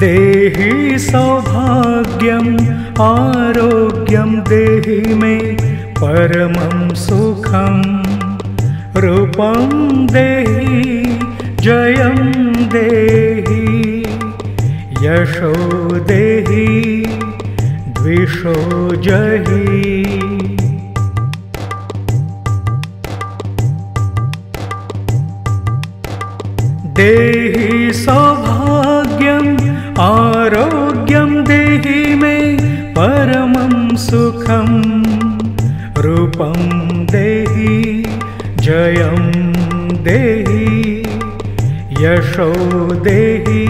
देहि सौभाग्यम् आरोग्यं देहि मे परमं सुखं रूपं देहि जयं देहि यशो देहि द्विषो जहि देहि सौभाग्यम् आरोग्यं देहि मे परमं सुखं रूपं देहि जयं देहि यशो देहि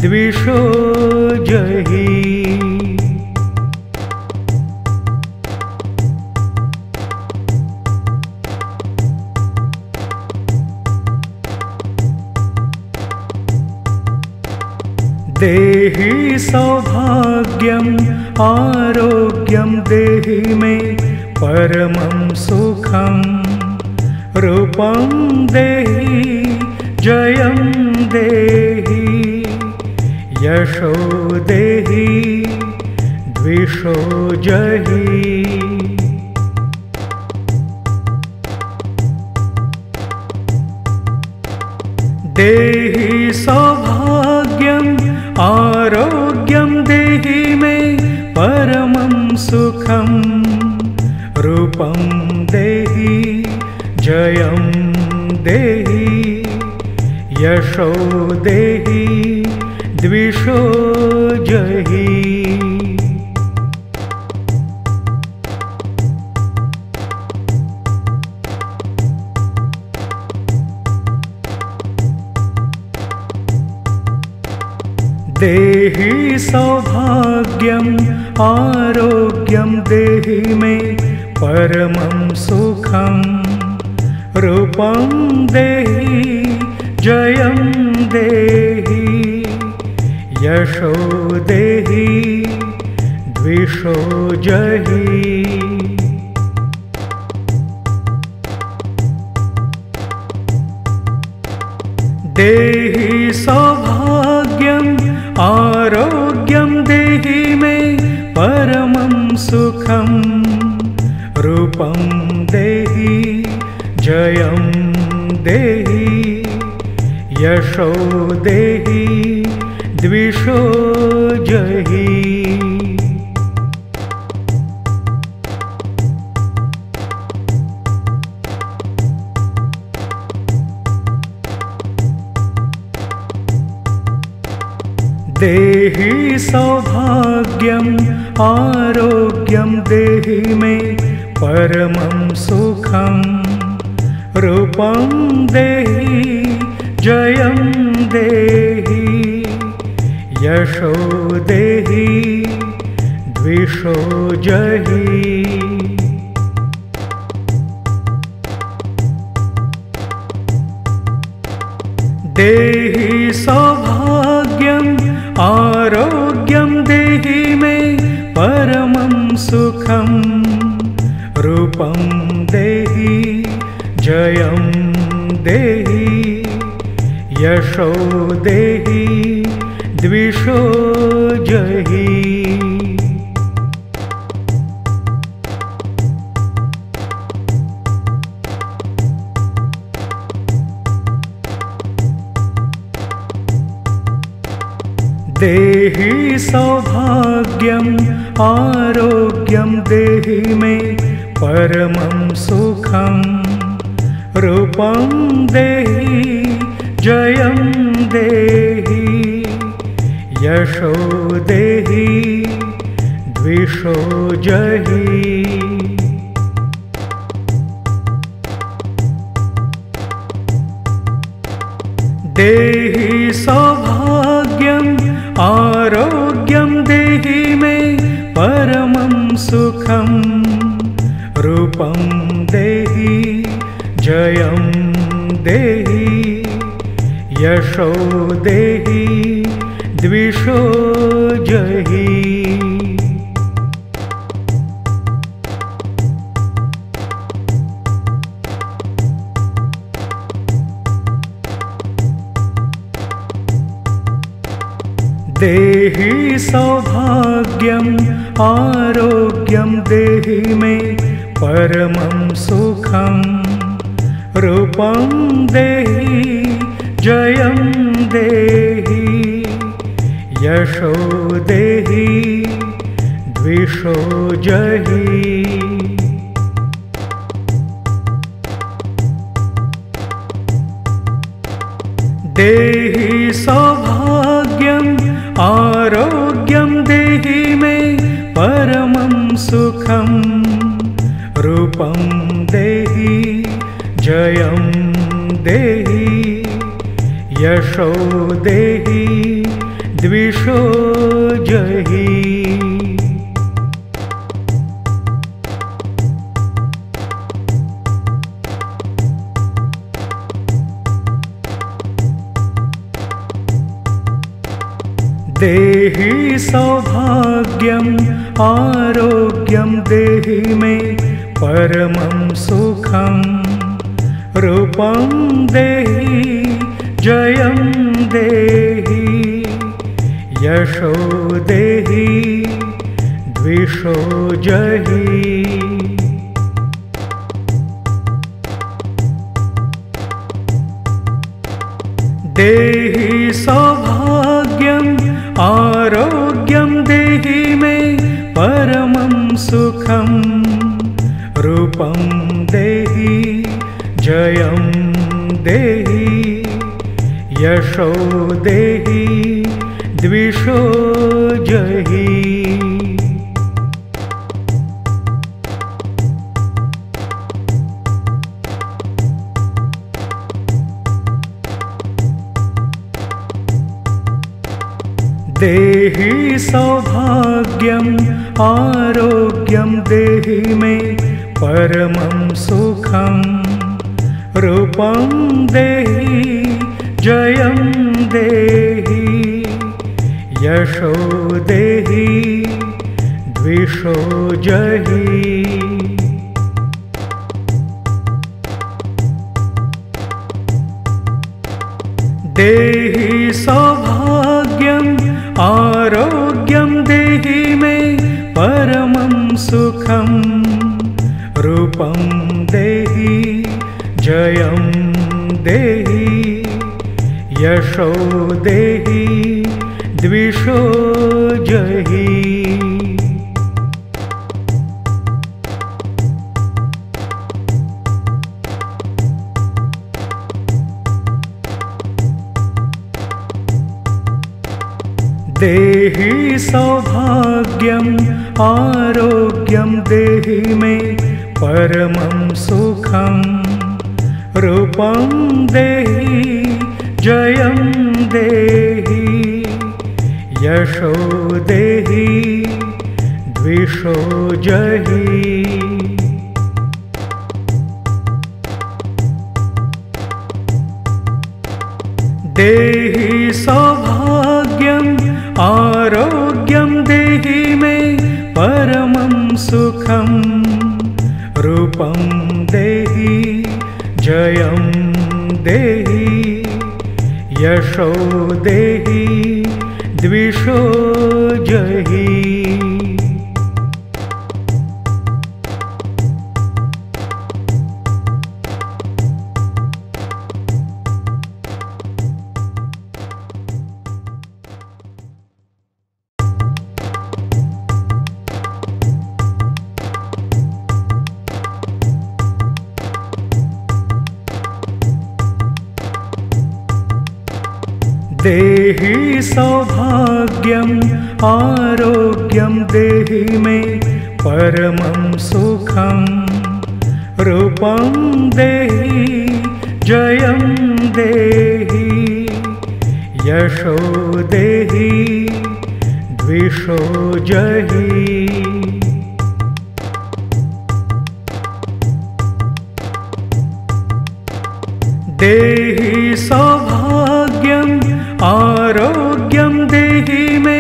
द्विषो जहि देहि सौभाग्यम् आरोग्यं देहि मे परमं सुखं रूपं देहि जयं देहि यशो देहि द्विषो जहि देहि सौभाग्यम् आरोग्यं देहि मे परमं सुखं रूपं देहि जयं देहि यशो देहि द्विषो जहि देहि सौभाग्यम् आरोग्यं देहि मे परमं सुखं रूपं देहि जयं देहि यशो देहि द्विषो जहि देहि सौभाग्यम् आरोग्यं देहि मे परमं सुखं रूपं देहि जयं देहि यशो देहि द्विषो जहि देहि सौभाग्यम् आरोग्यं देहि मे परमं सुखं रूपं देहि जयं देहि यशो देहि द्विषो जहि देहि सौभाग्यम् आरोग्यं देहि मे परमं सुखं रूपं देहि जयं देहि यशो देहि द्विषो जहि देहि सौभाग्यम् आरोग्यं देहि मे परमं सुखं रूपं देहि जयं देहि यशो देहि द्विषो जहि देहि सौभाग्यम् आरोग्यं देहि मे परमं सुखं रूपं देहि जयं देहि यशो देहि द्विषो जहि देहि सौभाग्यम् आरोग्यं देहि मे परमं सुखं रूपं देहि जयं देहि यशो देहि द्विषो जहि देहि सौभाग्यम् आरोग्यं देहि मे परमं सुखं रूपं देहि जयं देहि यशो देहि द्विषो जहि देहि सौभाग्यम् आरोग्यं देहि मे परमं सुखं रूपं देहि जयं देहि यशो देहि द्विषो जहि देहि सौभाग्यम् आरोग्यं देहि मे परमं सुखं रूपं देहि जयं देहि यशो देहि द्विषो जहि देहि सौभाग्यम् आरोग्यं देहि मे परमं सुखं रूपं देहि जयं देहि यशो देहि द्विषो जहि देहि सौभाग्यम् आरोग्यं देहि मे परमं सुखं रूपं देहि जयं देहि यशो देहि द्विषो जहि देहि सौभाग्यम् आरोग्यं देहि मे परमं सुखं रूपं देहि जयं देहि यशो देहि द्विषो जहि देहि सौभाग्यम् आरोग्यं देहि मे परमं सुखं रूपं देहि जयं देहि यशो देहि द्विषो जहि देहि सौभाग्यम् आरोग्यं देहि मे परमं सुखं रूपं देहि जयं देहि यशो देहि द्विषो जहि देहि सौभाग्यम् आरोग्यं देहि मे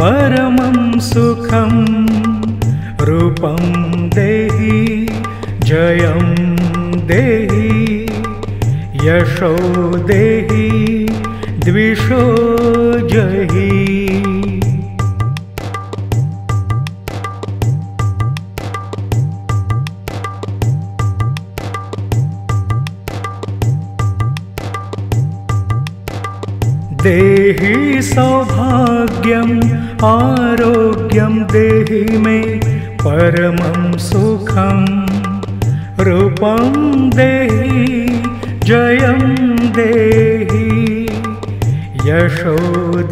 परमं सुखं रूपं देहि जयं देहि यशो देहि द्विषो जहि देहि सौभाग्यम् आरोग्यं देहि मे परमं सुखं रूपं देहि जयं देहि यशो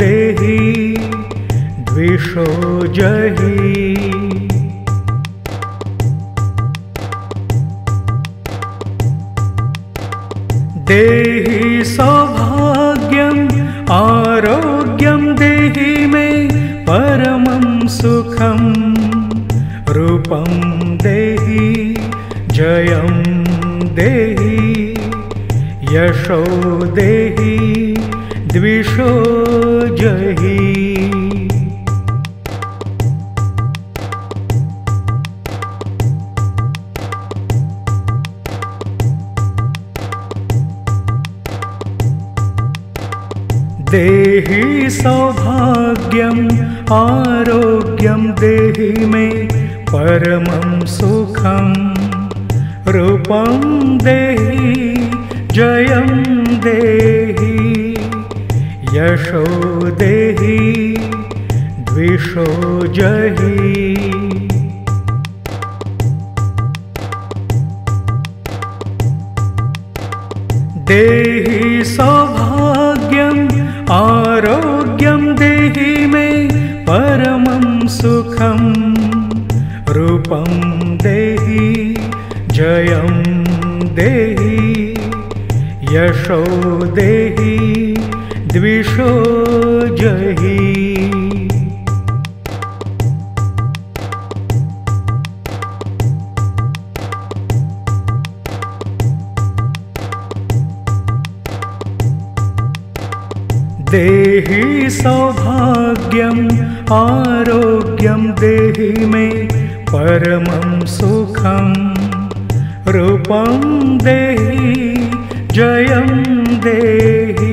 देहि द्विषो जहि देहि सौभाग्यम् आरोग्यं देहि मे परमं सुखं रूपं देहि जयं देहि यशो देहि द्विषो जहि देहि सौभाग्यम् आरोग्यं देहि मे परमं सुखं रूपं देहि जयं देहि यशो देहि द्विषो जहि देहि सौभाग्यम् आरोग्यं देहि मे परमं सुखं रूपं देहि जयं देहि यशो देहि द्विषो जहि देहि सौभाग्यम् आरोग्यं देहि मे परमं सुखं रूपं देहि जयं देहि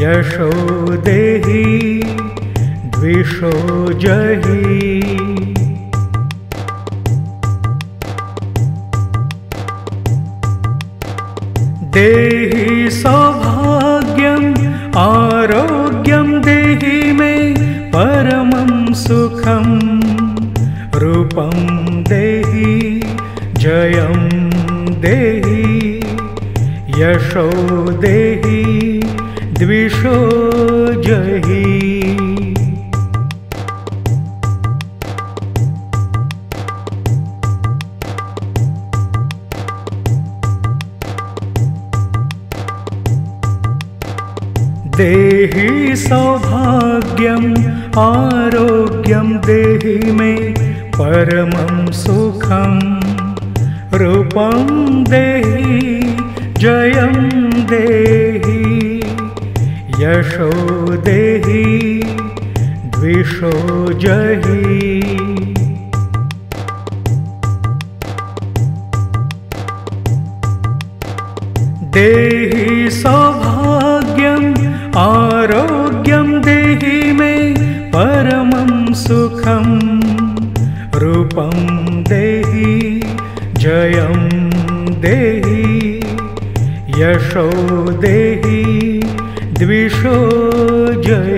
यशो देहि द्विषो जहि देहि सौभाग्यम् आरोग्यं देहि मे परमं सुखं रूपं देहि जयं देहि यशो देहि द्विषो जहि देहि सौभाग्यम् आरोग्यं देहि मे परमं सुखं रूपं देहि जयं देहि यशो देहि द्विषो जहि देहि सौभाग्यम् आरोग्यं देहि मे परमं सुखं रूपं देहि जयं देहि यशो देहि द्विषो जहि